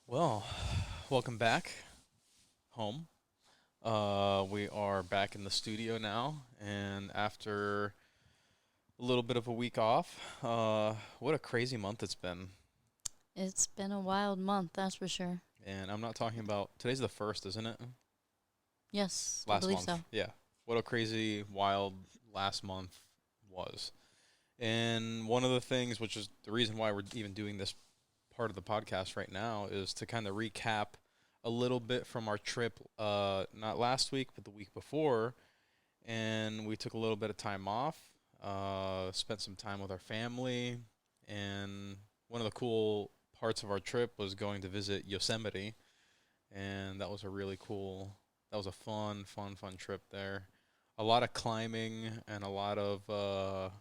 Well, welcome back home. We are back in the studio now, and after a little bit of a week off, what a crazy month it's been. It's been a wild month, that's for sure. And I'm not talking about today's the first, isn't it? Yes, I Last believe month, so. yeah. What a crazy, wild last month was. And one of the things, which is the reason why we're even doing this part of the podcast right now, is to kind of recap a little bit from our trip, not last week, but the week before. And we took a little bit of time off, spent some time with our family. And one of the cool parts of our trip was going to visit Yosemite. And that was a really cool, that was a fun trip there. A lot of climbing and a lot of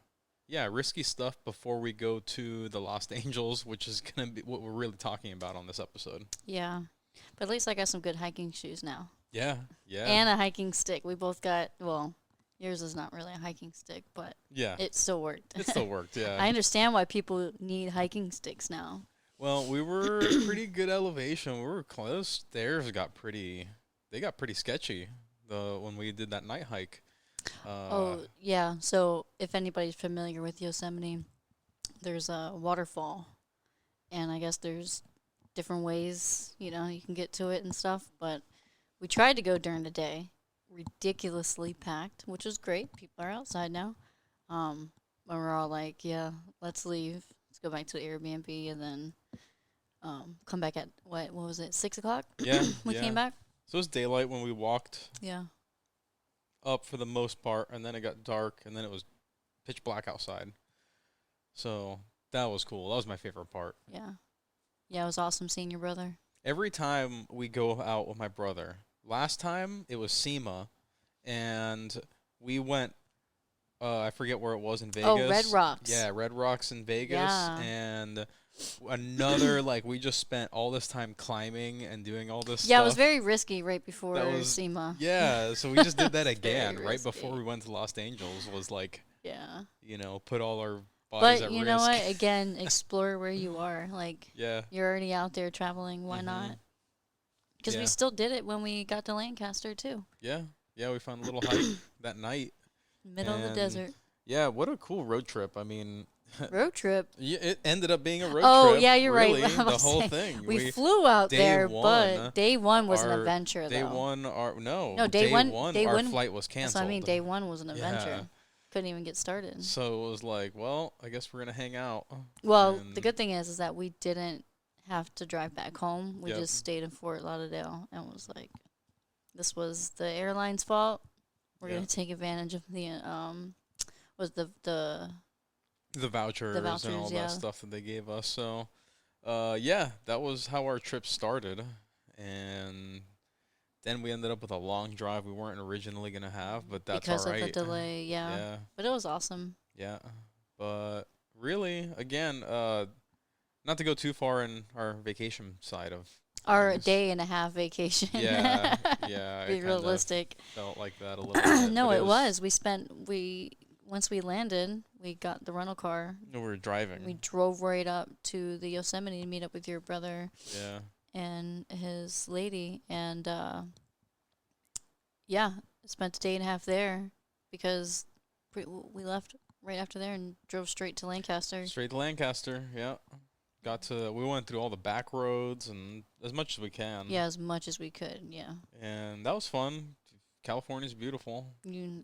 yeah, risky stuff before we go to the Lost Angels, which is going to be what we're really talking about on this episode. Yeah. But at least I got some good hiking shoes now. Yeah, yeah, And a hiking stick. We both got, well, yours is not really a hiking stick, but yeah. it still worked. It still worked, yeah. I understand why people need hiking sticks now. Well, we were pretty good elevation. We were close. Stairs got pretty, they got pretty sketchy when we did that night hike. Uh, Oh, yeah. So if anybody's familiar with Yosemite, there's a waterfall. And I guess there's different ways, you can get to it and stuff. But we tried to go during the day, ridiculously packed, which was great. People are outside now. And we're all like, yeah, let's leave. Let's go back to the Airbnb and then come back at what was it, 6 o'clock? yeah, We yeah. came back. So it was daylight when we walked Yeah. up for the most part, and then it got dark, and then it was pitch black outside. So that was cool. That was my favorite part. Yeah. Yeah, it was awesome seeing your brother. Every time we go out with my brother, last time it was SEMA, and we went. I forget where it was in Vegas. Oh, Red Rocks. Yeah, Red Rocks in Vegas, Yeah. and another like we just spent all this time climbing and doing all this Yeah, it stuff. was very risky right before That was SEMA. yeah. So we just did that It's very again right before risky. we went to Los Angeles. Was like Yeah. put all our bodies But at you know risk. what? Again, explore where you are. Like, Yeah. you're already out there traveling. Why Mhm. not? Because we Yeah. still did it when we got to Lancaster, too. Yeah. Yeah. We found a little hike that night, Middle of the and desert. yeah, what a cool road trip. I mean, Road trip. yeah, it ended up being a road Oh, trip. yeah, you're right. Really, I was the whole saying, thing. we flew out day there, one, but day one was an our adventure, day though. one, our no, No, day one, day our one. flight was That's canceled. what I mean. Day one was an adventure. Yeah. Couldn't even get started. So it was like, well, I guess we're gonna hang out. Well, the And good thing is that we didn't have to drive back home. We yep, just stayed in Fort Lauderdale and was like, this was the airline's fault. We're yeah, gonna take advantage of the the vouchers and all vouchers, that yeah. stuff that they gave us. So, yeah, that was how our trip started, and then we ended up with a long drive we weren't originally gonna have, but that's because all of the right. delay, yeah. Yeah, But it was awesome. yeah, but really, again, not to go too far in our vacation side of Our things. day and a half vacation. Yeah, yeah, I Be kind of realistic. felt like that a little bit. No, But it was. We once we landed, we got the rental car. no, we were driving. We drove right up to the Yosemite to meet up with your brother Yeah, and his lady, and yeah, spent a day and a half there because we left right after there and drove straight to Lancaster. straight to Lancaster. Yeah, we went through all the back roads and as much as we can. Yeah, as much as we could. Yeah, And that was fun. California's beautiful. you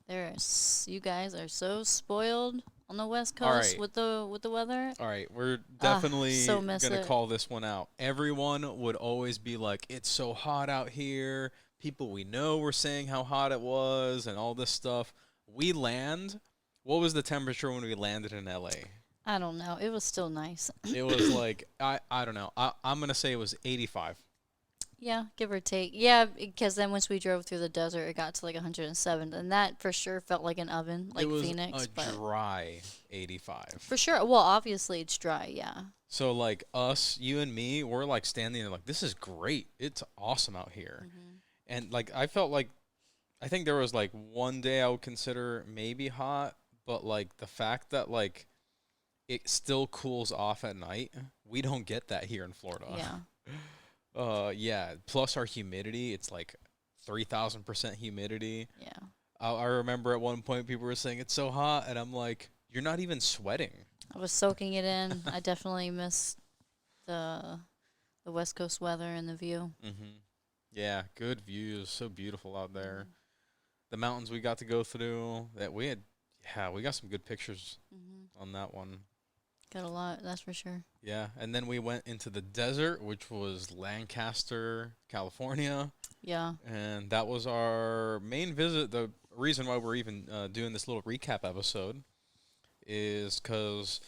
guys are so spoiled on the West All Coast right. with the weather. All right, we're Ah, definitely so miss gonna it. call this one out. Everyone would always be like, "It's so hot out here." People we know were saying how hot it was and all this stuff. We land. What was the temperature when we landed in LA? I don't know. It was still nice. It was like I don't know. I'm gonna say it was 85. Yeah, give or take. Yeah, because then once we drove through the desert, it got to like 107, and that for sure felt like an oven, like It was Phoenix. a But dry 85. for sure, well, obviously it's dry. Yeah. So like us, you and me, we're like standing there like this is great. It's awesome out here. And like I felt like I think there was like one day I would consider maybe hot, but like the fact that like it still cools off at night, we don't get that here in Florida. Yeah. Yeah. Plus our humidity, it's like 3,000% humidity. Yeah. I remember at one point people were saying it's so hot, and I'm like, you're not even sweating. I was soaking it in. I definitely miss the the West Coast weather and the view. Yeah, good views, so beautiful out there. Mm-hmm. The mountains we got to go through, that we had, yeah, we got some good pictures Mm-hmm. on that one. Got a lot, that's for sure. Yeah, and then we went into the desert, which was Lancaster, California, Yeah. and that was our main visit. The reason why we're even doing this little recap episode is because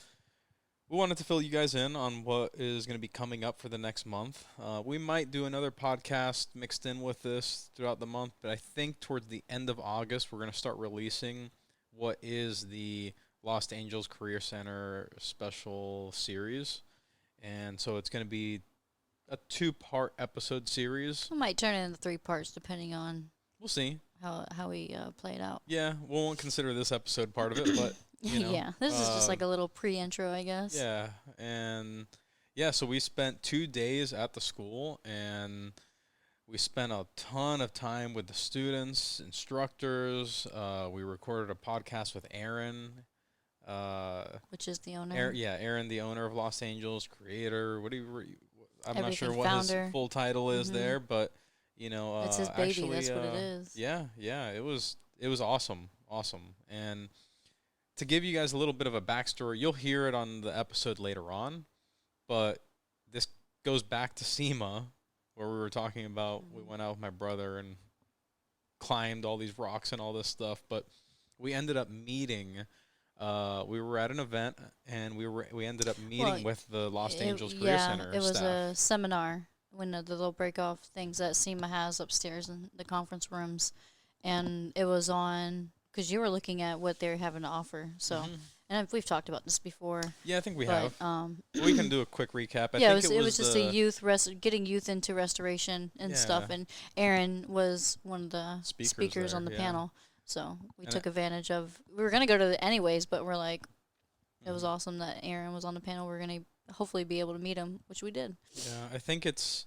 we wanted to fill you guys in on what is going to be coming up for the next month. We might do another podcast mixed in with this throughout the month, but I think towards the end of August, we're going to start releasing what is the Los Angeles Career Center special series. And so it's going to be a 2-part episode series. I might turn it into 3 parts depending on We'll see. how we play it out. Yeah, we won't consider this episode part of it, but you know, yeah, this is just like a little pre-intro, I guess. yeah, and yeah, so we spent 2 days at the school, and we spent a ton of time with the students, instructors. We recorded a podcast with Aaron. Which is the owner. Aaron, the owner of Los Angeles, creator. I'm not sure Everything what founder. his full title is there, but you know, It's his baby. actually, That's what it is. Yeah, it was awesome, and to give you guys a little bit of a backstory, you'll hear it on the episode later on, but this goes back to SEMA, where we were talking about we went out with my brother and climbed all these rocks and all this stuff, but we ended up meeting. We were at an event, and we ended up meeting with the Los Angeles Career Center it was staff. a seminar, one of the little break-off things that SEMA has upstairs in the conference rooms, and it was on because you were looking at what they're having to offer. So, and we've talked about this before. Yeah, I think we but, have. We can do a quick recap. I yeah, think it was just a getting youth into restoration and stuff. And Aaron was one of the speakers on the panel. So we took advantage of. We were gonna go to it anyways, but we're like, it was awesome that Aaron was on the panel. We're gonna hopefully be able to meet him, which we did. Yeah, I think it's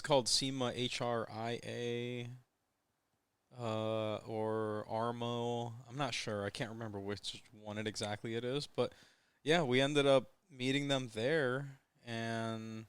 called SEMA HRIA. Or ARMO. I'm not sure. I can't remember which one exactly it is. But yeah, we ended up meeting them there, and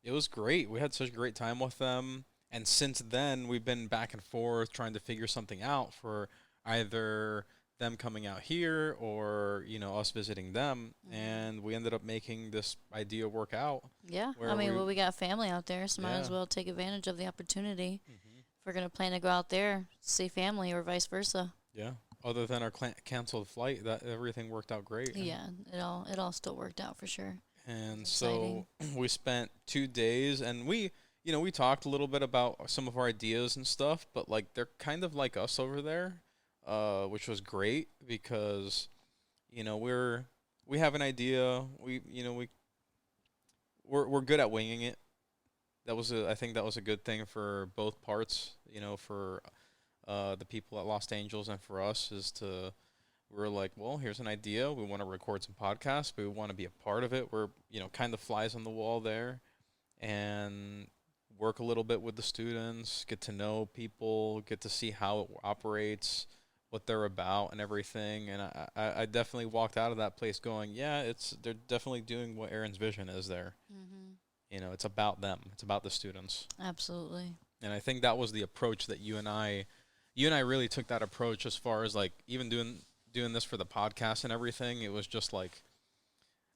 it was great. We had such a great time with them. And since then, we've been back and forth trying to figure something out for either them coming out here or, you know, us visiting them. And we ended up making this idea work out. Yeah. I mean, we got family out there, so might as well take advantage of the opportunity. If we're going to plan to go out there, see family or vice versa. Yeah. Other than our canceled flight, that everything worked out great. Yeah, it all still worked out for sure. And so we spent 2 days, and we talked a little bit about some of our ideas and stuff, but like they're kind of like us over there, which was great because, you know, we have an idea. We're good at winging it. I think that was a good thing for both parts, you know, for the people at Los Angeles and for us we're like, well, here's an idea. We want to record some podcasts. We want to be a part of it. We're, you know, kind of flies on the wall there and work a little bit with the students, get to know people, get to see how it operates, what they're about and everything. And I definitely walked out of that place going, yeah, they're definitely doing what Aaron's vision is there. You know, it's about them. It's about the students. Absolutely. And I think that was the approach that you and I really took that approach as far as like even doing this for the podcast and everything. It was just like,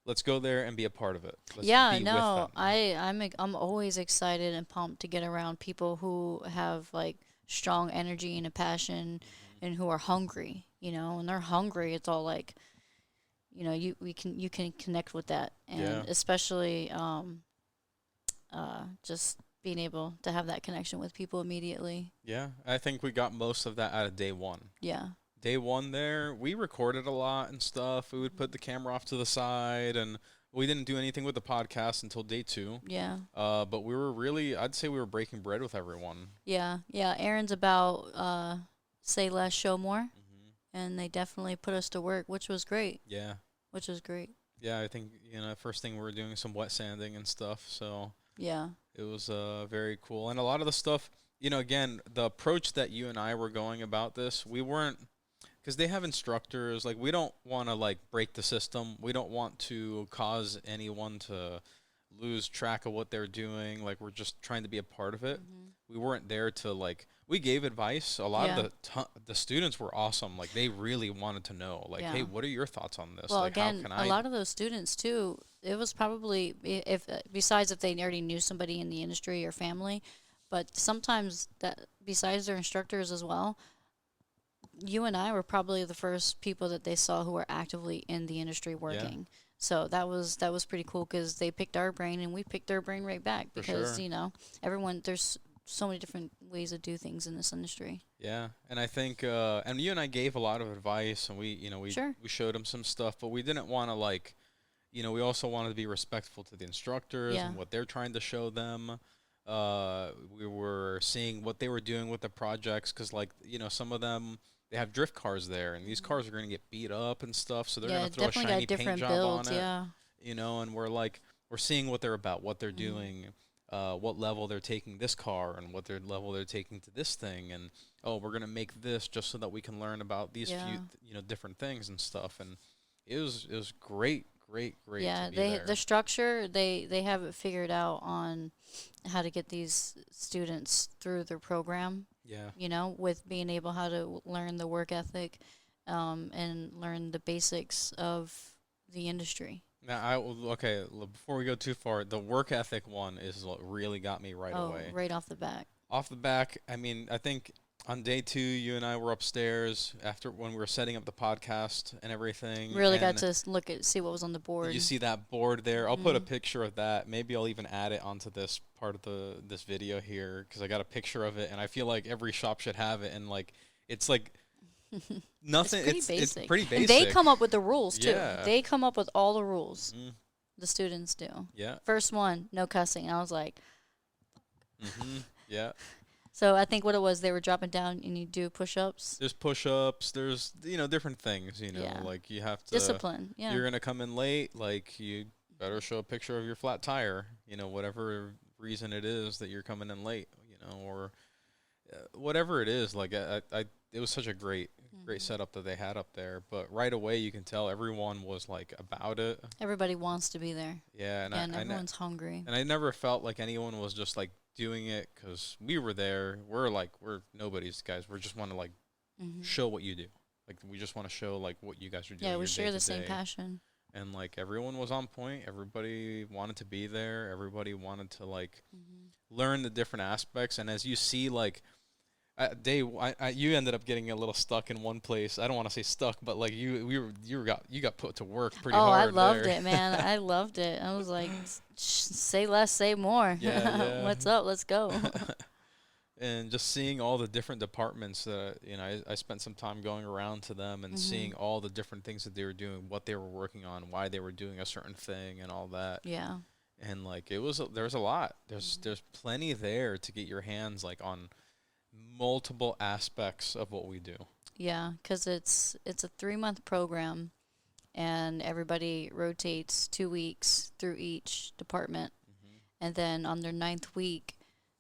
let's go there and be a part of it. Let's be with them. I'm always excited and pumped to get around people who have like strong energy and a passion and who are hungry, you know, when they're hungry, it's all like, you know, you can connect with that. And especially, just being able to have that connection with people immediately. Yeah, I think we got most of that out of day one. Yeah. Day one there, we recorded a lot and stuff. We would put the camera off to the side, and we didn't do anything with the podcast until day 2. Yeah. But we were I'd say we were breaking bread with everyone. Yeah. Yeah. Aaron's about say less, show more. And they definitely put us to work, which was great. Yeah. Which was great. Yeah, I think, you know, first thing we were doing some wet sanding and stuff, so. Yeah. It was very cool. And a lot of the stuff, again, the approach that you and I were going about this, we weren't, because they have instructors, like, we don't want to, like, break the system. We don't want to cause anyone to lose track of what they're doing. Like, we're just trying to be a part of it. Hmm. We weren't there to, like, we gave advice. A lot of Yeah. the students were awesome. Like, they really wanted to know, like, hey, Yeah. what are your thoughts on this? Well, Like, how again, can a I? lot of those students too. It was probably if besides if they already knew somebody in the industry or family, but sometimes that besides their instructors as well, you and I were probably the first people that they saw who were actively in the industry Yeah, working. So that was pretty cool because they picked our brain and we picked their brain right back for because sure. everyone there's so many different ways to do things in this industry. Yeah, and I think, and you and I gave a lot of advice, and Sure. we showed them some stuff, but we didn't want to, like, we also wanted to be respectful to the instructors Yeah. and what they're trying to show them. We were seeing what they were doing with the projects, because, like, some of them, they have drift cars there, and these Hmm. cars are going to get beat up and stuff, so they're going Yeah, to throw a definitely got shiny paint different job on builds. it, Yeah. and we're like, we're seeing what they're about, what they're Hmm. doing, what level they're taking this car, and what their level they're taking to this thing, and oh, we're gonna make this just so that we can learn about these few, Yeah. different things and stuff. And it was great, great, great to Yeah, be the there. structure they have it figured out on how to get these students through their program, Yeah. with being able how to learn the work ethic, and learn the basics of the industry. Now okay. Before we go too far, the work ethic one is what really got me right Oh, away. right off the bat. Off the back, I mean, I think on day two, you and I were upstairs after when we were setting up the podcast and everything, Really got and to see what was on the you board. see that board there? I'll put a Hmm. picture of that. Maybe I'll even add it onto this part of this video here because I got a picture of it, and I feel like every shop should have it. And, like, it's like It's nothing. pretty It's basic. pretty And they basic. come up with the rules too. Yeah. They come up with all the rules. Mhm. The students do. Yeah. First one, no cussing. And I was like, Mhm. Yeah. so I think what it was, they were dropping down and you do push ups. There's push-ups. There's different things. Yeah. Like you have to. Discipline. Yeah. You're gonna come in late. Like you better show a picture of your flat tire. Whatever reason it is that you're coming in late. Or whatever it is. Like it was such a great Hmm. setup that they had up there. But right away you can tell everyone was like about it. Everybody wants to be there. Yeah, and And everyone's hungry. I never felt like anyone was just like doing it because we were there. We're nobody's guys. We just want to, like, Hmm. show what you do. Like, we just want to show, like, what you guys are doing Yeah, we your day share to the same day. passion. And, like, everyone was on point. Everybody wanted to be there. Everybody wanted to, like, Hmm. learn the different aspects. And as you see, like, you ended up getting a little stuck in one place. I don't want to say stuck, but, like, you got put to work pretty Oh, I hard loved there. it, man. I loved it. I was like, say less, say more. Yeah, yeah. What's up? Let's go. And just seeing all the different departments that I spent some time going around to them and Hmm. seeing all the different things that they were doing, what they were working on, why they were doing a certain thing, and all that. Yeah. And, like, there's a lot. There's Hmm. there's plenty there to get your hands, like, on multiple aspects of what we do. Yeah, because it's a 3 month program, and everybody rotates 2 weeks through each department, Hmm. and then on their ninth week,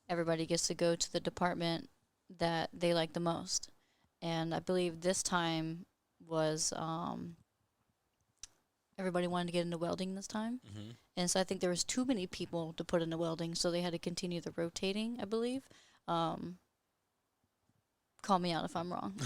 everybody gets to go to the department that they like the most. And I believe this time was everybody wanted to get into welding this time, Hmm. and so I think there was too many people to put into welding, so they had to continue the rotating, I believe. Um, Call me out if I'm wrong.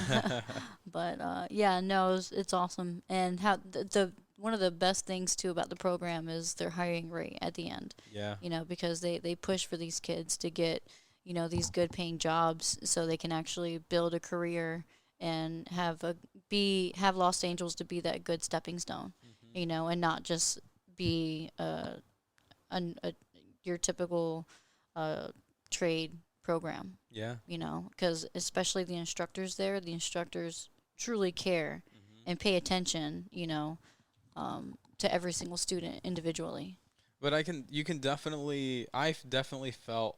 But yeah, no, it's awesome. And how the one of the best things too about the program is their hiring rate at the end. Yeah. Because they push for these kids to get these good paying jobs so they can actually build a career and have Los Angeles to be that good stepping stone. Hmm. And not just be a your typical trade program. Yeah. Because especially the instructors truly care Hmm. and pay attention, to every single student individually. But you can definitely, I've definitely felt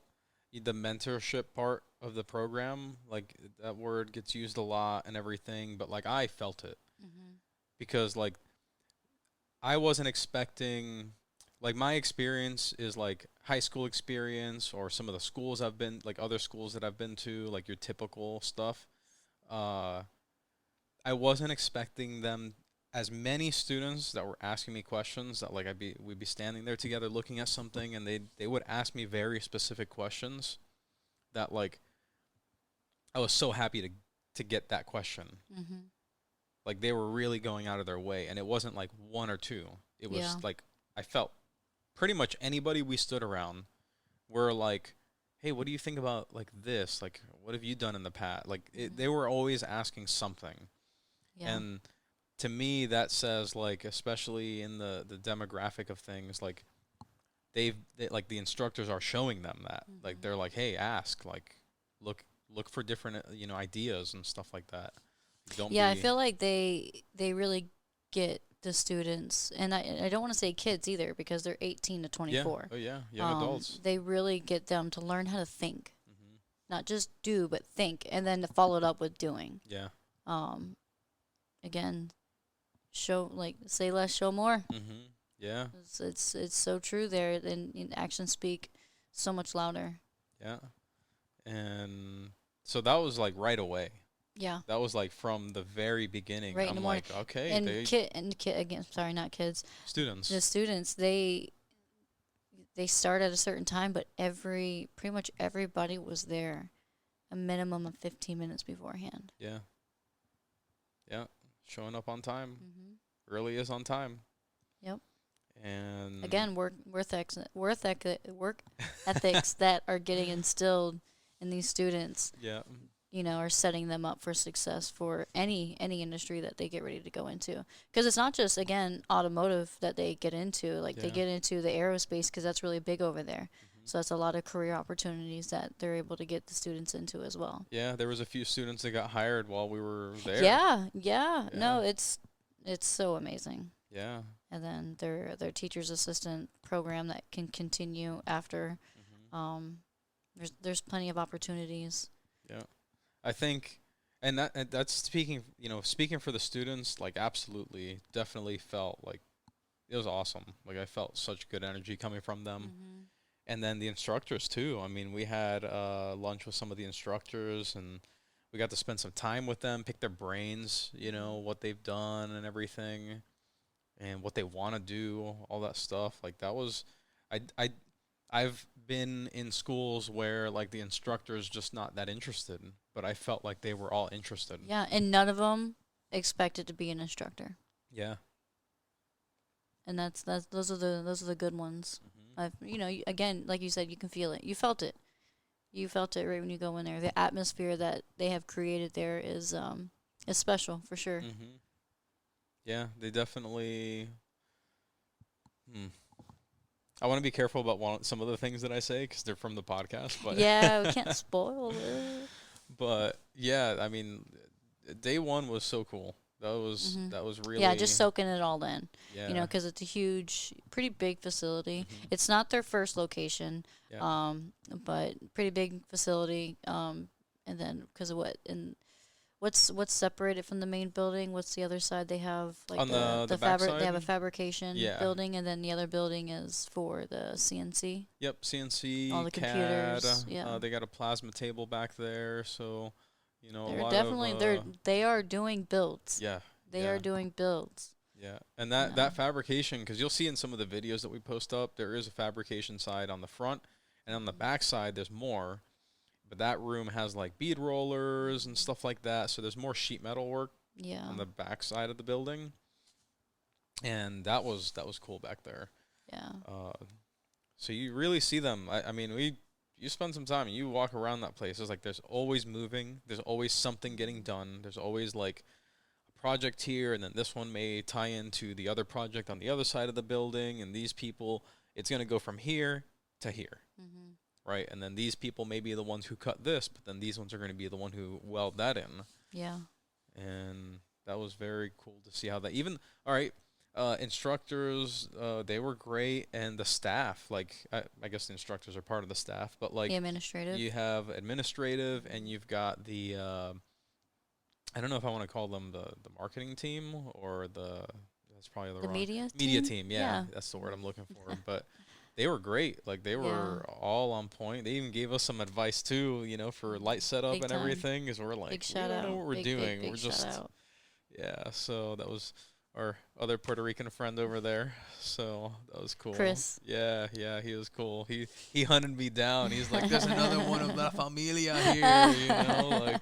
the mentorship part of the program. Like, that word gets used a lot and everything, but, like, I felt it Hmm. because, like, I wasn't expecting, like my experience is like high school experience or some of the schools I've been like other schools that I've been to, like your typical stuff. Uh, I wasn't expecting them as many students that were asking me questions that like we'd be standing there together looking at something and they would ask me very specific questions that like I was so happy to get that question. Mhm. Like they were really going out of their way and it wasn't like one or two. It was Yeah. like I felt pretty much anybody we stood around were like, "Hey, what do you think about like this? Like what have you done in the past?" Like Mhm. they were always asking something. Yeah. And to me that says like especially in the demographic of things like like the instructors are showing them that. Like Mhm. they're like, "Hey, ask, like look for different ideas and stuff like that. Don't Yeah, I be feel like they really get the students, and I don't want to say kids either because they're 18 to yeah, 24. oh yeah, young adults. They really get them to learn how to think, Mhm. not just do, but think, and then to follow it up with doing. Yeah. Um, Again, show like say less, show more. Mhm. Yeah. It's so true there, and actions speak so much louder. Yeah. And so that was like right away. Yeah, That was like from the very beginning. right in the I'm morning. like, okay, And they kid again. Sorry, not kids. The students. students they start at a certain time, but pretty much everybody was there a minimum of 15 minutes beforehand. Yeah. Yeah. Showing up on time. Hmm. Early is on time. Yep. And Again, work ethics that are getting instilled in these students, yeah. are setting them up for success for any industry that they get ready to go into. Because it's not just again automotive that they get into. Like they Yeah. get into the aerospace because that's really big over there. Mhm. So that's a lot of career opportunities that they're able to get the students into as well. Yeah, there was a few students that got hired while we were there. Yeah. Yeah. No, it's so amazing. Yeah. And then their teacher's assistant program that can continue after. Mhm. Um, there's plenty of opportunities. Yeah. I think and that's speaking for the students, like absolutely definitely felt like it was awesome. Like I felt such good energy coming from them. Hmm. And then the instructors too. I mean, we had lunch with some of the instructors, and we got to spend some time with them, pick their brains, what they've done and everything, and what they want to do, all that stuff. Like that was, I, I, I've been in schools where like the instructor's just not that interested, but I felt like they were all interested. Yeah, and none of them expected to be an instructor, Yeah. and that's those are the good ones. Hmm. Again, like you said, you can feel it. You felt it. You felt it right when you go in there. The atmosphere that they have created there is special for sure. Hmm. Yeah, they definitely. Hmm. I want to be careful about some of the things that I say because they're from the podcast, but Yeah, we can't spoil it. but yeah, I mean, day one was so cool. Hmm. That was really Yeah, just soaking it all in. yeah. Because it's a huge, pretty big facility. Hmm. It's not their first location, Yeah. but pretty big facility. And then because of what's separated from the main building? What's the other side? They have like On the back fabric. They have a side? fabrication Yeah. building, and then the other building is for the CNC. Yep, CNC, All the CAD. computers, yeah. They got a plasma table back there, so a They're lot definitely of they are doing builds. yeah, They yeah, are doing builds. yeah. And You that know. fabrication, because you'll see in some of the videos that we post up, there is a fabrication side on the front, and on the back side there's more. But that room has like bead rollers and stuff like that, so there's more sheet metal work Yeah. on the back side of the building, and that was cool back there. Yeah. So you really see them. I mean, you spend some time and you walk around that place. It's like there's always moving. There's always something getting done. There's always like a project here, and then this one may tie into the other project on the other side of the building. And these people, it's gonna go from here to here, Mhm. right? And then these people may be the ones who cut this, but then these ones are gonna be the one who weld that in. Yeah. And that was very cool to see how that even all right. Instructors, they were great, and the staff, like I guess the instructors are part of the staff, but like The administrative. you have administrative, and you've got I don't know if I want to call them the marketing team or the that's probably the The wrong media media team? team. Yeah, Yeah. that's the word I'm looking for. But they were great. Like they Yeah. were all on point. They even gave us some advice too, for light setup Big and time. everything. Because we're Big like, we shout don't know what out. we're Big, big, doing. big We're shout just out. yeah. So that was our other Puerto Rican friend over there. So that was cool. Chris. Yeah, yeah, he was cool. He hunted me down. He's like, "There's another one of La Familia here," like,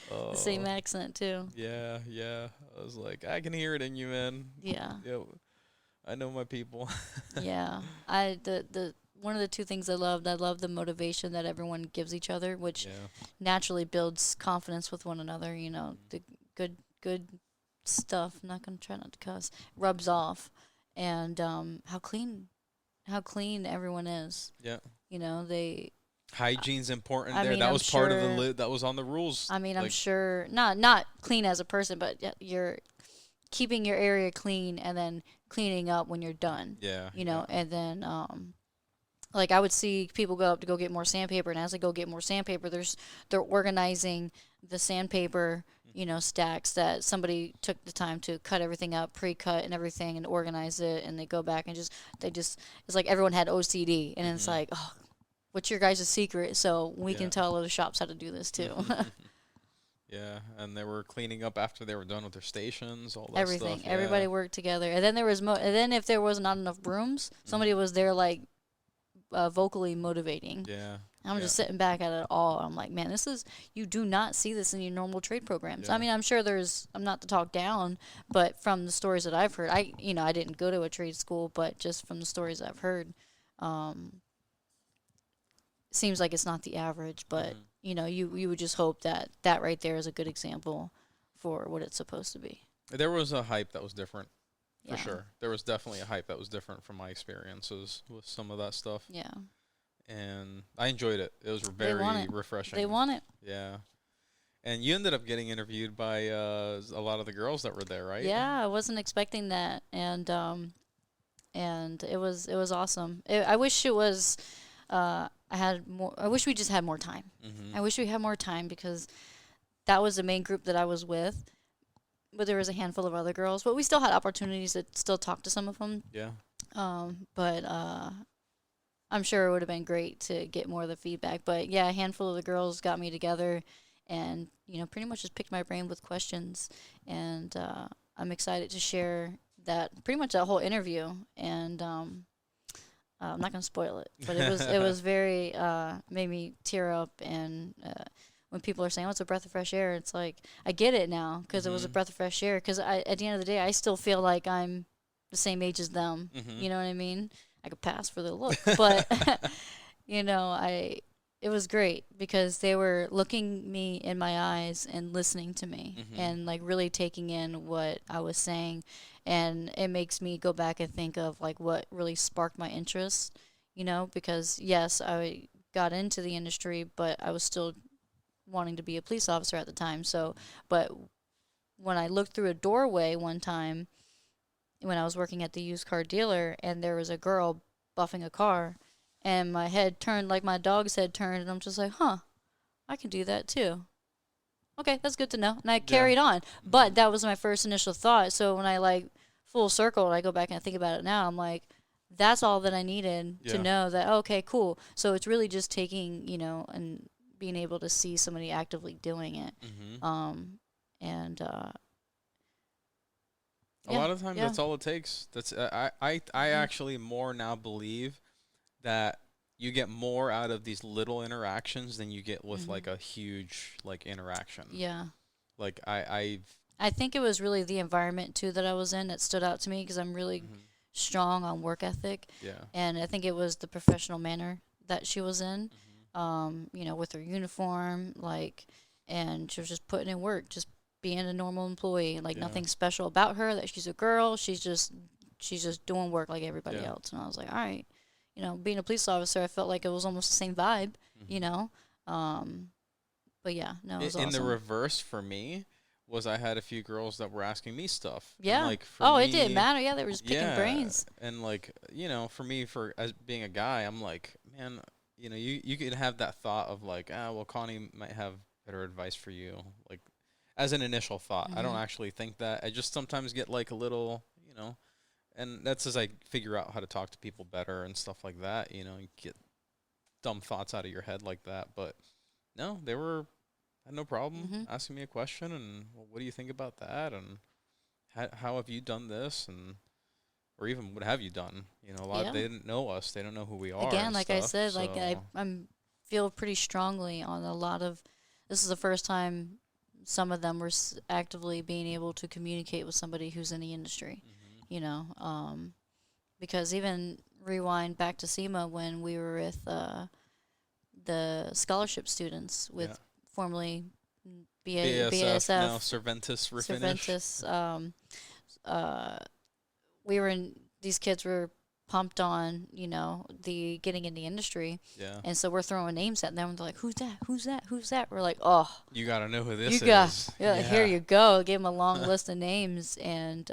The same oh, accent too. yeah, yeah. I was like, I can hear it in you, man. Yeah. Yeah, I know my people. Yeah. The one of the two things I loved the motivation that everyone gives each other, which Yeah. naturally builds confidence with one another, Mhm. the good stuff, not gonna try not to cuss, rubs off. And how clean everyone is. Yeah. They Hygiene's important I there. mean, That I'm was part of the sure that was on the rules. I'm Like, sure not clean as a person, but you're keeping your area clean and then cleaning up when you're done. yeah, yeah. And then like I would see people go up to go get more sandpaper, and as they go get more sandpaper, they're organizing the sandpaper, stacks that somebody took the time to cut everything up, pre-cut and everything, and organize it, and they go back and just it's like everyone had OCD, and it's Mhm. like, oh, what's your guys' secret? So we Yeah. can tell other shops how to do this too. Yeah, and they were cleaning up after they were done with their stations, all that Everything, stuff. everybody Yeah. worked together, and then and then if there was not enough brooms, somebody Mhm. was there like vocally motivating. Yeah. I'm Yeah. just sitting back at it all. I'm like, man, you do not see this in your normal trade programs. I Yeah. mean, I'm sure I'm not to talk down, but from the stories that I've heard, I didn't go to a trade school, but just from the stories I've heard, um, seems like it's not the average, but, Mhm. you would just hope that that right there is a good example for what it's supposed to be. There was a hype that was different, for Yeah. sure. There was definitely a hype that was different from my experiences with some of that stuff, Yeah. and I enjoyed it. It was They want very it. They refreshing. want it. Yeah. And you ended up getting interviewed by a lot of the girls that were there, right? Yeah, I wasn't expecting that, and it was awesome. I wish it was. I had more. I wish we just had more time. Mhm. I wish we had more time because that was the main group that I was with. But there was a handful of other girls, but we still had opportunities to still talk to some of them. Yeah. But I'm sure it would have been great to get more of the feedback. But yeah, a handful of the girls got me together, and pretty much just picked my brain with questions, and I'm excited to share pretty much that whole interview. And I'm not gonna spoil it, but it was very made me tear up. And when people are saying, "Oh, it's a breath of fresh air," it's like I get it now because it was a Mhm. breath of fresh air. Because at the end of the day, I still feel like I'm the same age as them. Mhm. You know what I mean? I could pass for the look, but I it was great because they were looking me in my eyes and listening to me Mhm. and like really taking in what I was saying, and it makes me go back and think of like what really sparked my interest, because yes, I got into the industry, but I was still wanting to be a police officer at the time. So, but when I looked through a doorway one time when I was working at the used car dealer, and there was a girl buffing a car, and my head turned like my dog's head turned, and I'm just like, huh, I can do that too. Okay, that's good to know. And I Yeah. carried on. But Mhm. that was my first initial thought. So when I like full circle and I go back and think about it now, I'm like, that's all that I needed to Yeah. know that, okay, cool. So it's really just taking, and being able to see somebody actively doing it. Mhm. Um, and A yeah, lot of times yeah. that's all it takes. That's I Mhm. actually more now believe that you get more out of these little interactions than you get with Mhm. like a huge like interaction. Yeah. Like I've I think it was really the environment too that I was in that stood out to me because I'm really mhm. strong on work ethic, Yeah. and I think it was the professional manner that she was in, Mhm. with her uniform, like, and she was just putting in work, just being a normal employee, like Yeah. nothing special about her. That she's a girl, she's just doing work like everybody Yeah. else, and I was like, all right, being a police officer, I felt like it was almost the same vibe, you Mhm. know, um, but yeah, no, it was In the awesome. reverse for me was I had a few girls that were asking me stuff, and Yeah. like for Oh, it didn't me, matter. Yeah, they were just picking yeah, brains. and like for me, for as being a guy, I'm like, man, you could have that thought of like, well, Connie might have better advice for you, like as an initial thought. I don't Mhm. actually think that. I just sometimes get like a little, know. And that's as I figure out how to talk to people better and stuff like that, and get dumb thoughts out of your head like that. But no, they had no problem Mhm. asking me a question and, well, what do you think about that? And how have you done this? And or even what have you done? A lot Yeah. they didn't know us. They don't know who we are Again, and like I stuff. said, like So I'm feel pretty strongly on a lot of. This is the first time some of them were actively being able to communicate with somebody who's in the industry. hmm You know, because even rewind back to SEMA when we were with the scholarship students yeah, with formerly BASF now BASF, Cerventus refinish. Cervantes. Uh, we were in. These kids were pumped on, the getting in the industry, Yeah, and so we're throwing names at them. And they're like, "Who's that? Who's that? Who's that?" We're like, "Oh, you got to know who you this got, is. yeah, here Yeah. you go." Gave them a long list of names, and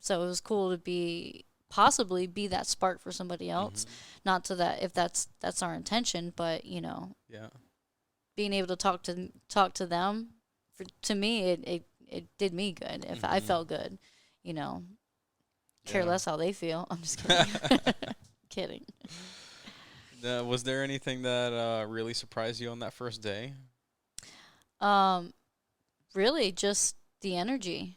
so it was cool to possibly be that spark for somebody else. hmm Not to that if that's our intention, but Yeah. being able to talk to them, to me it did me good. If I hmm felt good, you know, care Yeah. less how they feel. I'm just kidding. Kidding. Was there anything that really surprised you on that first day? Um, really, just the energy.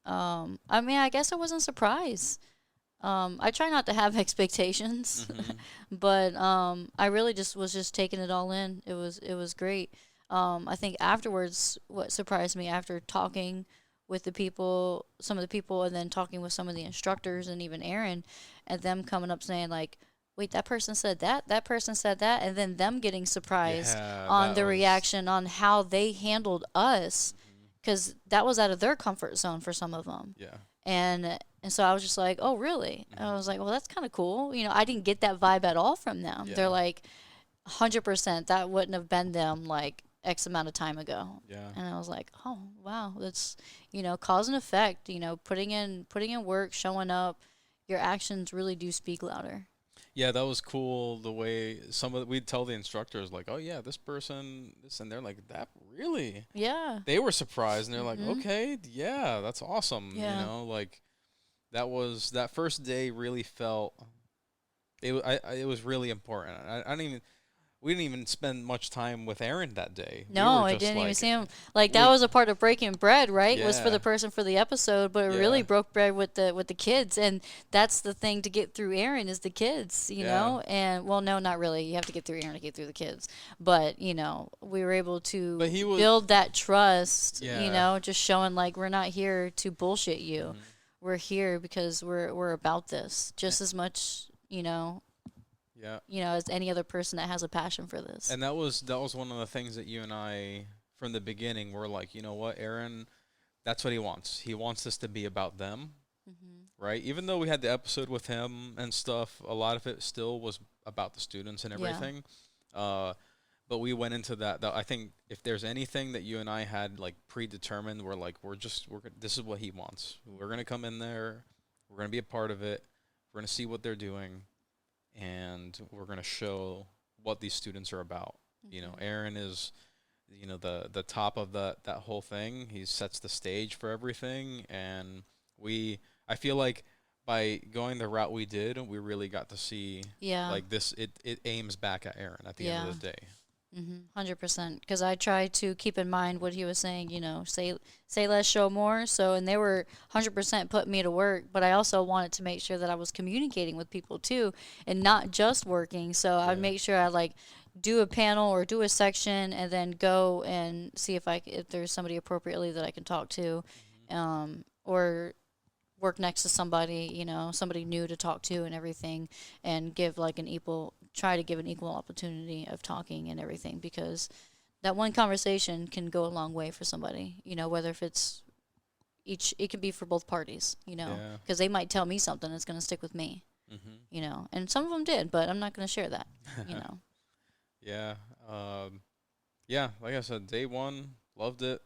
hmm I mean, I guess I wasn't surprised. I try not to have expectations, hmm but I really just taking it all in. It was great. I think afterwards, what surprised me after talking with some of the people, and then talking with some of the instructors, and even Aaron, and them coming up saying like, "Wait, that person said that person said that," and then them getting surprised Yeah, on that the was. reaction on how they handled us, hmm because that was out of their comfort zone for some of them. Yeah. And so I was just like, oh, really? And I hmm was like, well, that's kind of cool. I didn't get that vibe at all from them. They're Yeah. like, 100% that wouldn't have been them like X amount of time ago. Yeah. And I was like, oh, wow, that's, cause and effect, putting in work, showing up, your actions really do speak louder. Yeah, that was cool. The way we'd tell the instructors like, "Oh yeah, this person, this," and they're like, "That really?" Yeah. They were surprised, and they're like, Mhm. "Okay, yeah, that's awesome." Yeah. Like that first day really felt it was really important. I didn't even we didn't even spend much time with Aaron that day. We No, were I just didn't even like see him. Like that we was a part of breaking bread, right? Was for yeah the person for the episode, but it really yeah broke bread with the kids, and that's the thing to get through Aaron is the kids, yeah. And well, no, not really. You have to get through Aaron to get through the kids, but we were able But to he was build that trust, yeah. just showing like we're not here to bullshit you. hmm We're here because we're about this just as much, Yeah. as any other person that has a passion for this. And that was one of the things that you and I from the beginning were like, you know what, Aaron, that's what he wants. He wants this to be about them, Mhm. right? Even though we had the episode with him and stuff, a lot of it still was about the students and Yeah. everything. Uh, but we went into that. I think if there's anything that you and I had like predetermined, we're like, this is what he wants. We're gonna come in there. We're gonna be a part of it. We're gonna see what they're doing, and we're gonna show what these students are about. Mhm. Aaron is, the top of that whole thing. He sets the stage for everything, and I feel like by going the route we did, we really got to see Yeah. like this. It aims back at Aaron at the end of Yeah. the day. 100%. Because I try to keep in mind what he was saying. Say less, show more. So, and they were 100% putting me to work, but I also wanted to make sure that I was communicating with people too, and not just working. So I'd Yeah. make sure I like do a panel or do a section, and then go and see if there's somebody appropriately that I can talk to, hmm or work next to somebody, somebody new to talk to and everything, and try to give an equal opportunity of talking and everything, because that one conversation can go a long way for somebody, whether if it can be for both parties, Yeah. because they might tell me something that's going to stick with me, hmm and some of them did, but I'm not going to share that, you know. Yeah. Um, yeah. Like I said, day one, loved it.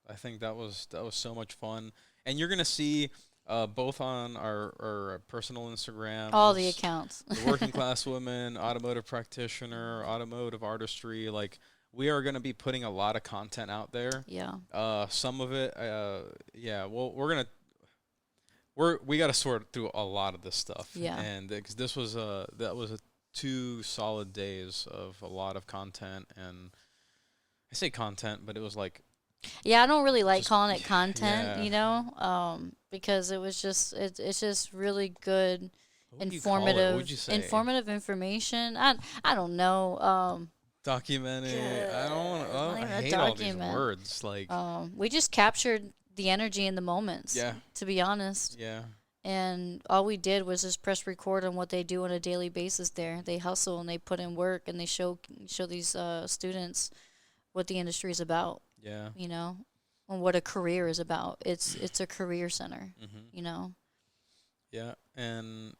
I think that was so much fun, and you're gonna see both on our personal All the Instagrams, accounts. the Working Class Woman, Automotive Practitioner, Automotive Artistry. Like we are gonna be putting a lot of content out there. Yeah. Some of it, yeah. Well, we're gonna we got to sort through a lot of this stuff. Yeah. And because this was that was a 2 solid days of a lot of content, and I say content, but it was like Yeah, I don't really like just calling it content, yeah. because it was just it's just really good, What would you call it? What would informative you say? informative information. I don't know. Documented. I don't want. Not I even a hate all these document. words. Like We just captured the energy in the moments. yeah, To be honest, yeah, and all we did was just press record on what they do on a daily basis. There, they hustle and they put in work, and they show these students what the industry is about. yeah. You know, and what a career is about. It's a career center. Mhm. You know. Yeah, and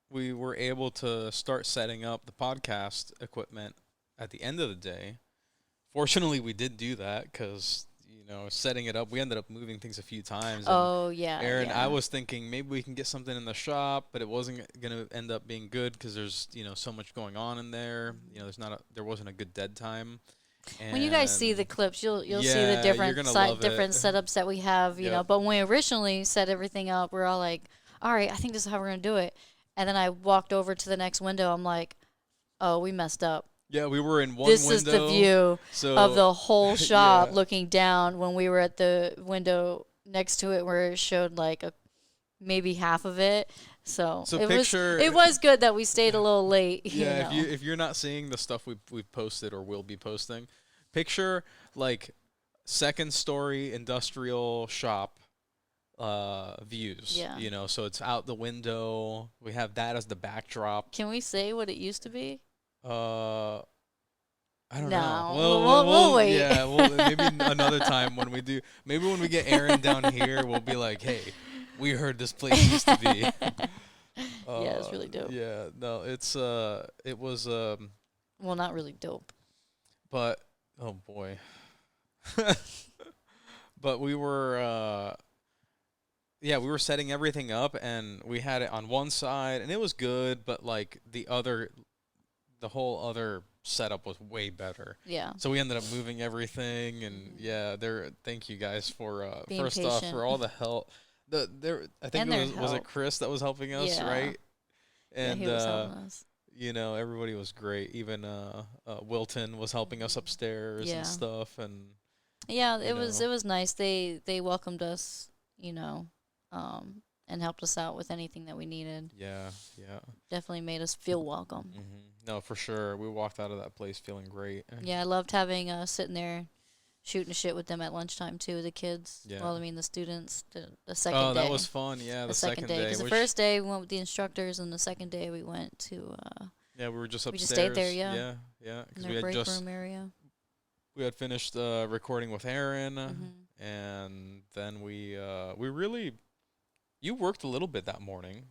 we were able to start setting up the podcast equipment at the end of the day. Fortunately, we did do that because setting it up, we ended up moving things a few times. And Oh yeah, Aaron, yeah. I was thinking maybe we can get something in the shop, but it wasn't gonna end up being good because there's so much going on in there. There wasn't a good dead time. When you guys see the And clips, you'll see the yeah, you're gonna love different it. setups that we have. You know, Yep. but when we originally set everything up, we're all like, "All right, I think this is how we're gonna do it." And then I walked over to the next window. I'm like, "Oh, we messed up. Yeah, we were in one This window. is the view So of the whole shop yeah. looking down." When we were at the window next to it, where it showed like maybe half of it. So So it picture was good that we stayed a little late. yeah, You know. if you're not seeing the stuff we've posted or will be posting, picture like second story industrial shop views. Yeah. So it's out the window. We have that as the backdrop. Can we say what it used to be? Uh I don't No, know. we'll wait. Yeah, maybe another time when we do. Maybe when we get Aaron down here, we'll be like, "Hey, we heard this place used to be." Yeah, it's really dope. Yeah, no, it was Well, not really dope. but oh boy. But we were yeah, we were setting everything up and we had it on one side and it was good, but like the whole other setup was way better. Yeah. So we ended up moving everything and yeah, thank you guys for Being first off patient. for all the help. I think And it their was it help. Chris that was helping us, Yeah. right? And he was helping us. everybody was great. Even Wilton was helping us upstairs Yeah. and stuff and Yeah, you it know. was nice. They welcomed us, and helped us out with anything that we needed. Yeah, yeah. Definitely made us feel welcome. No, for sure. We walked out of that place feeling great. Yeah, I loved having sitting there shooting shit with them at lunchtime too, the kids. Yeah. Well, I mean the students. The second Oh, day. that was fun. Yeah, the second day. Because the first day we went with the instructors, and the second day we went to yeah, we were just we upstairs. just stayed there, yeah. Yeah, yeah. in Because their break room area. we had finished recording with Aaron, Mhm. and then we really you worked a little bit that morning,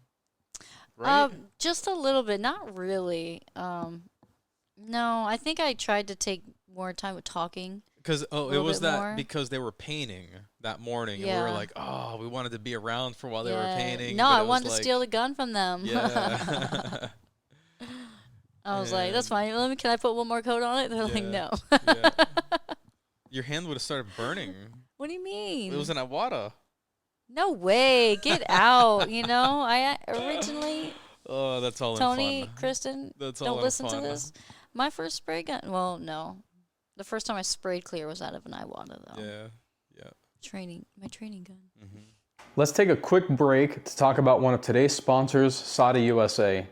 right? Just a little bit, not really. No, I think I tried to take more time with talking. Because it little was bit that more. because they were painting that morning, and we were Yeah. like, oh, we wanted to be around for while they were Yeah. painting. No, but I it was wanted to like, steal the gun from them. Yeah. I was like, that's And- fine. Can I put one more coat on it? They're like, Yeah. no. Yeah. Your hand would have started burning. What do you mean? It was an Iwata. No way. Get out. I originally, Oh, that's all Tony, in fun. Kristen, That's all don't in listen to fun. this. My first spray gun, well, no. The first time I sprayed clear was out of an Iwata, though. Yeah, yeah. My training gun. Let's take a quick break to talk about one of today's sponsors, SATA USA.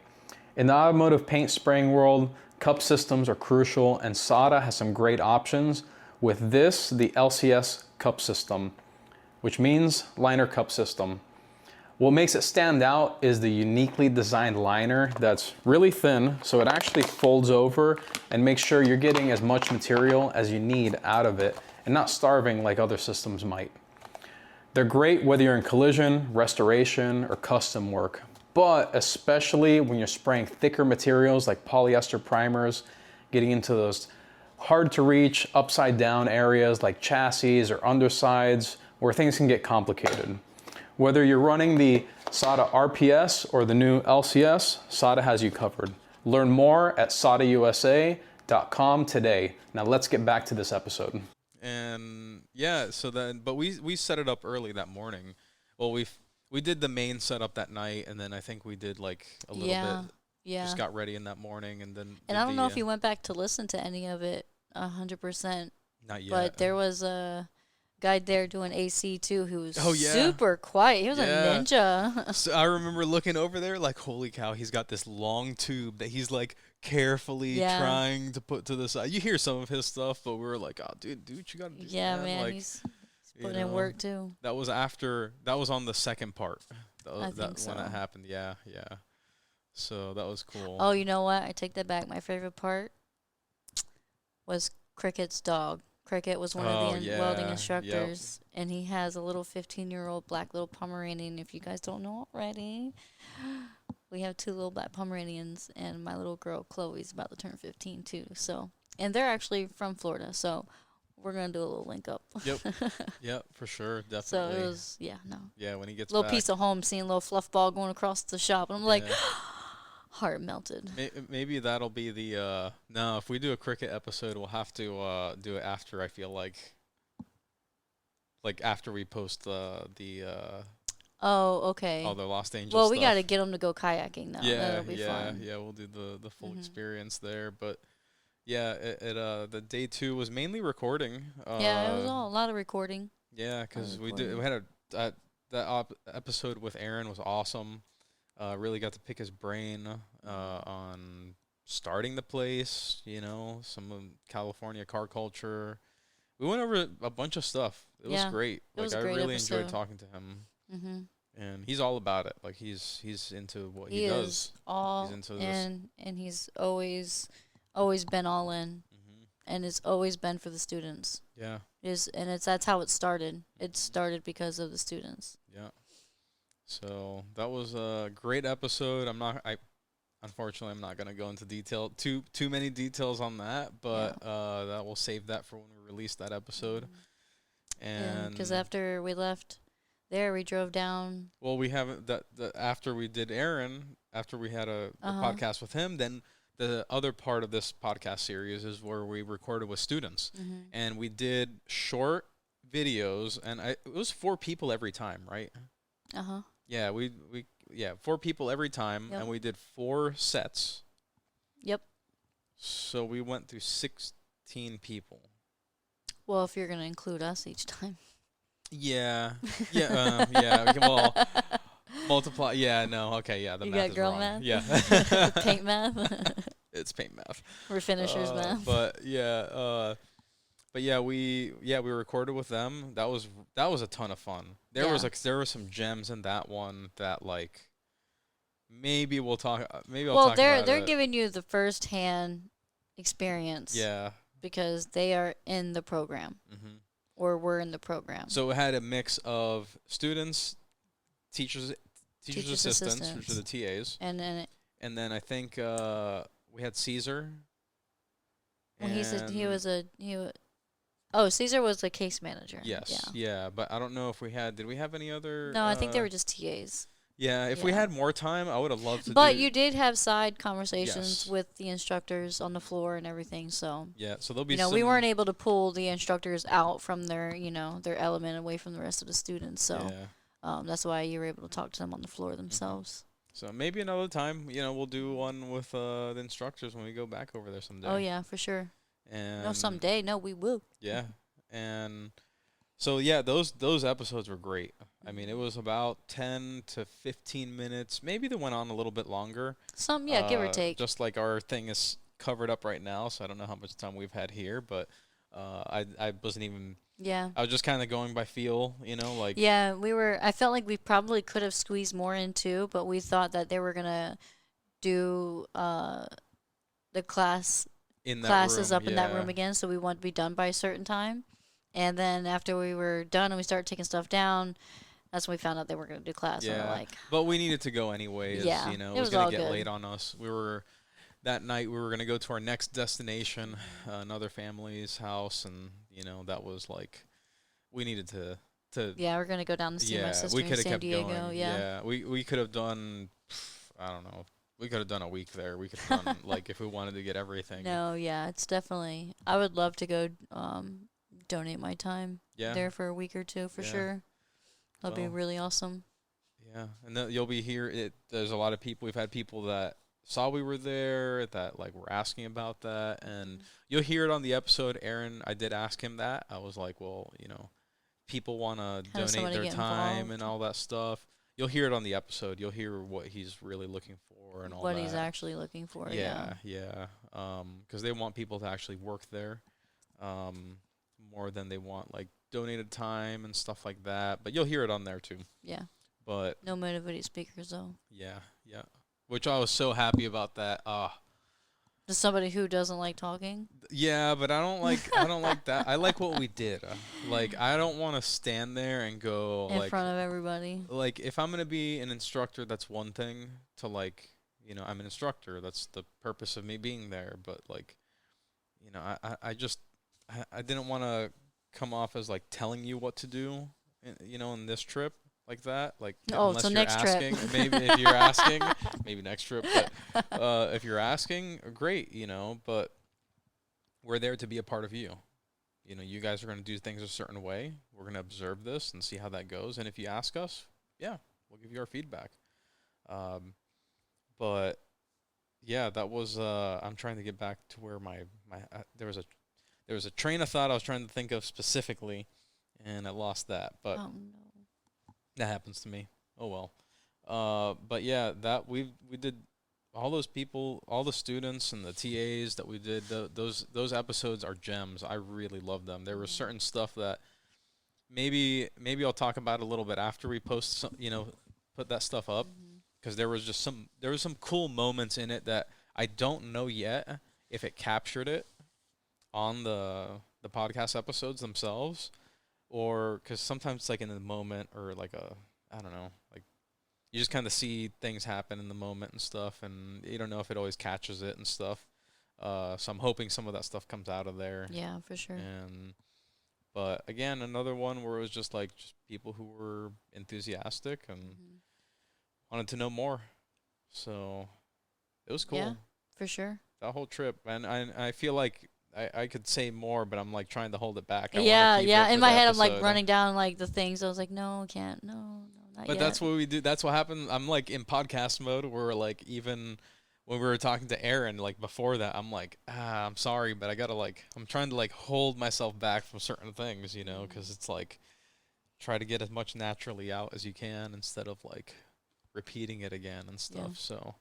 In the automotive paint spraying world, cup systems are crucial, and SATA has some great options with this, the LCS cup system, which means liner cup system. What makes it stand out is the uniquely designed liner that's really thin, so it actually folds over and makes sure you're getting as much material as you need out of it and not starving like other systems might. They're great whether you're in collision, restoration, or custom work, but especially when you're spraying thicker materials like polyester primers, getting into those hard to reach upside down areas like chassis or undersides where things can get complicated. Whether you're running the SATA RPS or the new LCS, SATA has you covered. Learn more at SATAUSA.com today. Now let's get back to this episode. And yeah, but we set it up early that morning. Well, we we did the main setup that night, and then I think we did like a little bit. Yeah. Just got ready in that morning, and then. And I don't know if you went back to listen to any of it 100%. Not yet. But there was a guy there doing AC too who was Oh, yeah. super quiet. He was a ninja. So I remember looking over there like, holy cow, he's got this long tube that he's like carefully trying to put to the side. You hear some of his stuff, but we were like, oh, dude, you got to do Yeah, that. man, Like, he's putting in work too. That was on the second part. I think so. When that happened. Yeah. So that was cool. Oh, you know what? I take that back. My favorite part was Cricket's dog. Cricket was one of the welding instructors, and he has a little 15-year-old black little Pomeranian. If you guys don't know already, we have 2 little black Pomeranians, and my little girl Chloe's about to turn 15 too. So, and they're actually from Florida, so we're gonna do a little link up. Yep, for sure, definitely. So it was, Yeah, when he gets little back. piece of home, seeing a little fluff ball going across the shop, and I'm like, heart melted. Maybe that'll be the no. If we do a cricket episode, we'll have to do it after. I feel like after we post the. Oh, okay. All the Los Angeles. Well, we stuff. got to get them to go kayaking now. Yeah, that'll be fun. Yeah. We'll do the full experience there, but yeah, the day 2 was mainly recording. Yeah, it was a lot of recording. Yeah, because we had that episode with Aaron was awesome. Really got to pick his brain on starting the place, some California car culture. We went over a bunch of stuff. It was great. It was I a great really episode. enjoyed talking to him. And he's all about it. Like he's into what he does. Is all he's into in, and he's always been all in, and it's always been for the students. Yeah. That's how it started. It started because of the students. Yeah. So that was a great episode. Unfortunately, I'm not gonna go into too many details on that, but that we'll save that for when we release that episode. And because after we left there, we drove down. Well, we haven't after we did Aaron, after we had a podcast with him, then the other part of this podcast series is where we recorded with students, and we did short videos, and it was 4 people every time, right? Yeah, we 4 people every time, and we did 4 sets. Yep. So we went through 16 people. Well, if you're gonna include us each time. Yeah. Well, multiply. Yeah. No. Okay. Yeah. The you math got is girl wrong. math. Yeah. Paint math. It's paint math. We're finishers math. But we recorded with them. That was a ton of fun. There were some gems in that one that maybe we'll talk. Maybe I'll talk about it. They're giving you the first-hand experience. Yeah. Because they are in the program, or we're in the program. So it had a mix of students, teachers assistants, which are the TAs, and then I think we had Caesar. Caesar was the case manager. Yes, yeah, but I don't know if did we have any other? No, I think they were just TAs. Yeah, if we had more time, I would have loved to. But you did have side conversations with the instructors on the floor and everything, so. Yeah, so there'll be. we weren't able to pull the instructors out from their element away from the rest of the students, so. That's why you were able to talk to them on the floor themselves. So maybe another time, we'll do one with the instructors when we go back over there someday. Oh yeah, for sure. And no, someday. No, we will. Yeah, and so those episodes were great. I mean, it was about 10 to 15 minutes. Maybe they went on a little bit longer. Give or take. Just like our thing is covered up right now, so I don't know how much time we've had here, but I wasn't even. Yeah. I was just kind of going by feel, Yeah, I felt like we probably could have squeezed more in too, but we thought that they were gonna do the classes up in that room again, so we wanted to be done by a certain time. And then after we were done and we started taking stuff down, that's when we found out they were going to do class. Yeah, and we're like, but we needed to go anyway. Yeah, it was going to get late on us. That night we were going to go to our next destination, another family's house, and that was we needed to. Yeah, we're going to go down to see my sister in San Diego. Going. Yeah, we could have done. I don't know. We could have done a week there. We could have done if we wanted to get everything. No, yeah, it's definitely. I would love to go donate my time there for a week or two for sure. That'd be really awesome. Yeah, and you'll be here. There's a lot of people. We've had people that saw we were there that like were asking about that, and you'll hear it on the episode. Aaron, I did ask him that. I was like, well, people want to How does donate somebody their get time and involved? all that stuff. You'll hear it on the episode. You'll hear what he's really looking for and all What that. he's actually looking for. Yeah, yeah. Because they want people to actually work there, more than they want like donated time and stuff like that. But you'll hear it on there too. Yeah. But No motivated speakers though. yeah, yeah. Which I was so happy about that. Just somebody who doesn't like talking. Yeah, but I don't like that. I like what we did. Like I don't want to stand there and go In like front of everybody. like if I'm gonna be an instructor, that's one thing to like, I'm an instructor. That's the purpose of me being there. But like, I didn't want to come off as like telling you what to do, in this trip like that. Like, Oh, unless so you're next trip. asking, maybe if you're asking, maybe next trip. But if you're asking, great, But we're there to be a part of you. You guys are going to do things a certain way. We're going to observe this and see how that goes. And if you ask us, yeah, we'll give you our feedback. But yeah, that was. I'm trying to get back to where there was a train of thought I was trying to think of specifically, and I lost that. But Oh no. that happens to me. Oh well. But yeah, that we did. All those people, all the students and the TAs that we did, those episodes are gems. I really love them. There was certain stuff that maybe I'll talk about a little bit after we post some, put that stuff up, because there was some cool moments in it that I don't know yet if it captured it on the podcast episodes themselves, or because sometimes it's like in the moment, or like I don't know, like you just kind of see things happen in the moment and stuff, and you don't know if it always catches it and stuff. So I'm hoping some of that stuff comes out of there. Yeah, for sure. But again, another one where it was just people who were enthusiastic and wanted to know more. So it was cool. Yeah, for sure. That whole trip. And I feel like I could say more, but I'm like trying to hold it back. Yeah. In my head, I'm like episode. running down like the things. I was like, no, I can't. No, not But yet. that's what we do. That's what happened. I'm like in podcast mode where like even when we were talking to Aaron, like before that, I'm like, I'm sorry, but I gotta I'm trying to hold myself back from certain things, because it's like try to get as much naturally out as you can instead of repeating it again and stuff. Yeah. So,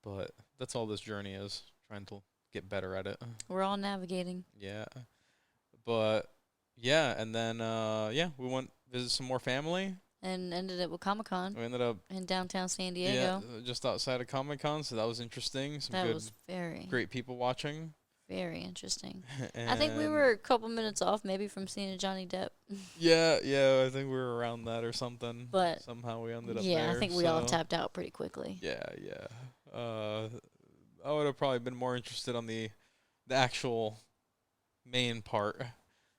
but that's all this journey is, trying to get better at it. We're all navigating. Yeah. But yeah, and then we went visit some more family. And ended up with Comic-Con We ended up in downtown San Diego. just outside of Comic-Con, so that was interesting. Some That good, was great people watching. very interesting. I think we were a couple minutes off maybe from seeing a Johnny Depp. Yeah, I think we were around that or something. But somehow we ended up yeah, there. I think we all tapped out pretty quickly. Yeah. I would have probably been more interested on the actual main part.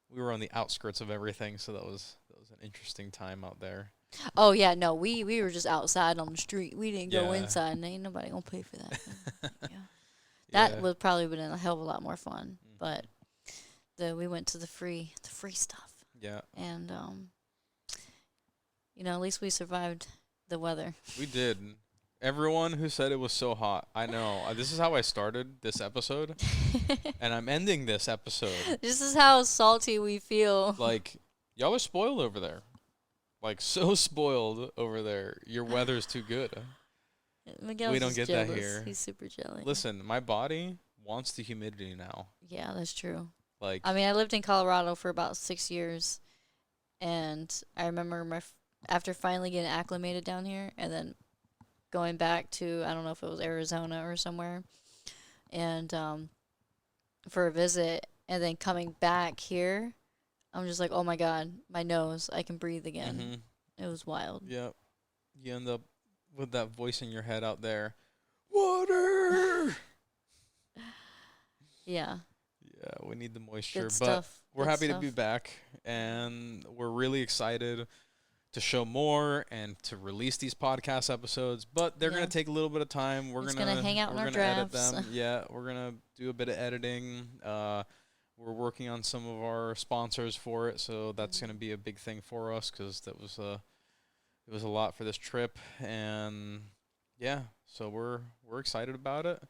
We were on the outskirts of everything, so that was an interesting time out there. Oh yeah, no, we were just outside on the street. We didn't go Yeah. inside, and ain't nobody gonna pay for that. Yeah. That Yeah. would probably been a hell of a lot more fun. But we went to the free stuff, Yeah, and at least we survived the weather. we did. Everyone who said it was so hot, I know. This is how I started this episode, and I'm ending this episode. This is how salty we feel. Y'all are spoiled over there. So spoiled over there. Your weather's too good. Miguel's we don't just get that jealous. here. He's super jealous. Listen, my body wants the humidity now. Yeah, that's true. Like, I mean, I lived in Colorado for about 6 years, and I remember after finally getting acclimated down here, and then going back to, I don't know if it was Arizona or somewhere, and for a visit, and then coming back here, I'm just like, oh my God, my nose, I can breathe again. It was wild. Yep. You end up with that voice in your head out there. Water! Yeah. Yeah, we need the moisture. Good But stuff. we're Good happy to stuff. be back, and we're really excited to show more and to release these podcast episodes. But they're Yeah. going to take a little bit of time. We're It's gonna gonna hang out in we're our gonna edit drafts. them. Yeah, we're going to do a bit of editing. We're working on some of our sponsors for it, so that's going to be a big thing for us, because that was it was a lot for this trip, and yeah, so we're excited about it.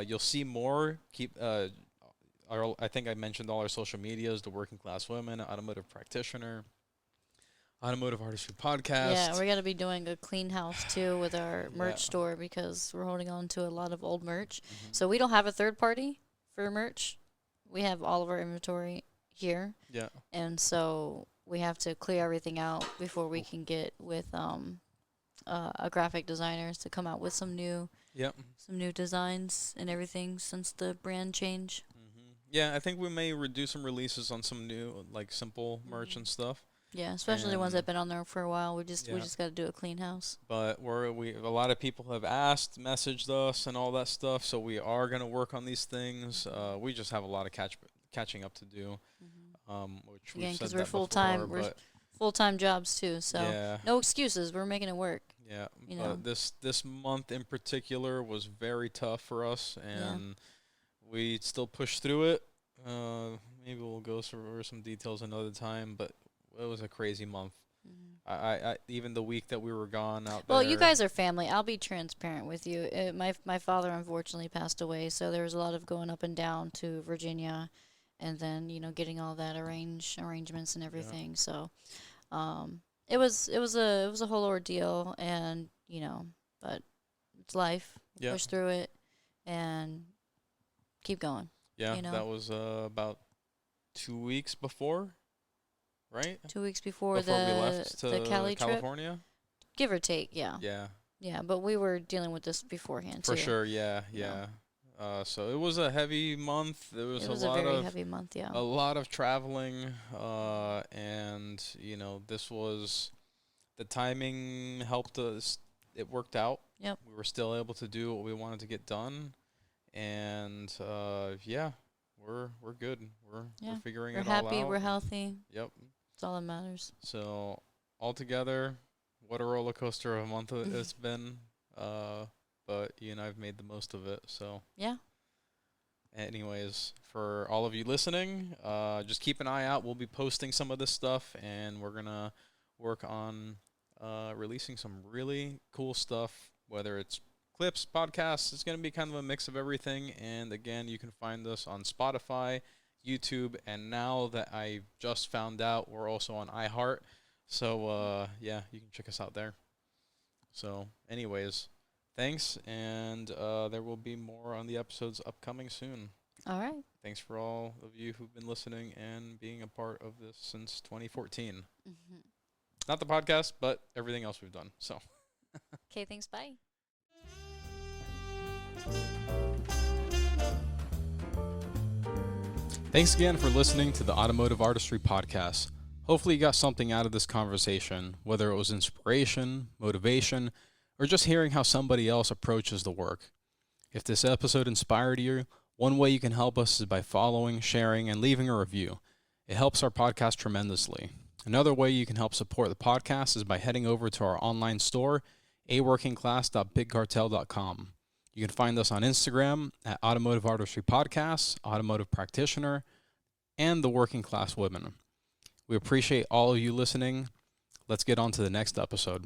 You'll see more. I think I mentioned all our social medias: the Working Class Women, Automotive Practitioner, Automotive Artistry Podcast. Yeah, we're gonna be doing a clean house too with our merch Yeah. store because we're holding on to a lot of old merch. Mhm. So we don't have a third party for merch. We have all of our inventory here, Yeah. and so we have to clear everything out before we can get with a graphic designers to come out with some new Yep. designs and everything since the brand change. Yeah, I think we may do some releases on some new, like, simple merch and stuff. Yeah, especially the ones And that've been on there for a while. We just yeah. got to do a clean house. But a lot of people have asked, messaged us, and all that stuff. So we are gonna work on these things. We just have a lot of catching up to do. Which Again, we've said because we're that full before, time. We're but full-time jobs too, so yeah, no excuses. We're making it work. yeah. You But know. this month in particular was very tough for us, and we still pushed through it. Maybe we'll go over some details another time, but it was a crazy month. I even the week that we were gone out there. Well, you guys are family. I'll be transparent with you. My father unfortunately passed away, so there was a lot of going up and down to Virginia, and then getting all that arrangements and everything. So, it was a whole ordeal, and but it's life. Yeah. Push through it, and keep going. Yeah, that was about 2 weeks before, right? 2 weeks before we left to the Cali trip, California. give or take. Yeah. Yeah, But we were dealing with this beforehand for too. sure. Yeah. So it was a heavy month. There was, It was a a lot very of heavy month. Yeah. a lot of traveling, and this was the timing helped us. It worked out. Yep. We were still able to do what we wanted to get done, and yeah, we're good. We're figuring We're it all out. happy. We're healthy. Yep. That's all that matters. So altogether, what a roller coaster of a month it's been. But I've made the most of it. So Yeah. anyways, for all of you listening, just keep an eye out. We'll be posting some of this stuff, and we're gonna work on releasing some really cool stuff, whether it's clips, podcasts. It's gonna be kind of a mix of everything. And again, you can find us on Spotify, YouTube, and now that I just found out, we're also on iHeart. So yeah, you can check us out there. So anyways, thanks, and there will be more on the episodes upcoming soon. All right. Thanks for all of you who've been listening and being a part of this since 2014. Not the podcast, but everything else we've done. So Okay. Thanks. Bye. thanks again for listening to the Automotive Artistry Podcast. Hopefully you got something out of this conversation, whether it was inspiration, motivation, or just hearing how somebody else approaches the work. If this episode inspired you, one way you can help us is by following, sharing, and leaving a review. It helps our podcast tremendously. Another way you can help support the podcast is by heading over to our online store, aworkingclass.bigcartel.com. You can find us on Instagram at Automotive Artistry Podcast, Automotive Practitioner, and The Working Class Women. We appreciate all of you listening. Let's get on to the next episode.